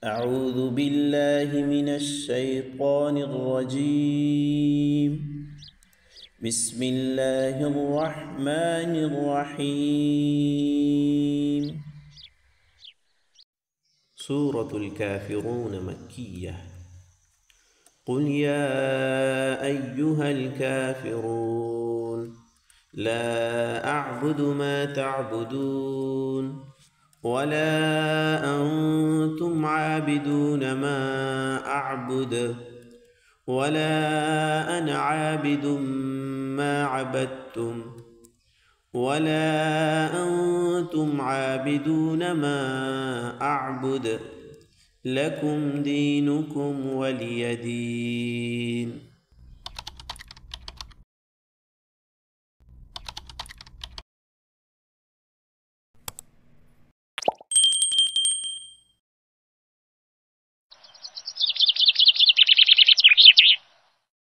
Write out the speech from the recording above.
أعوذ بالله من الشيطان الرجيم. بسم الله الرحمن الرحيم. سورة الكافرون مكية. قل يا أيها الكافرون لا أعبد ما تعبدون ولا أنتم عابدون ما أعبد ولا أنا عابد ما عبدتم ولا أنتم عابدون ما أعبد لكم دينكم ولي دين.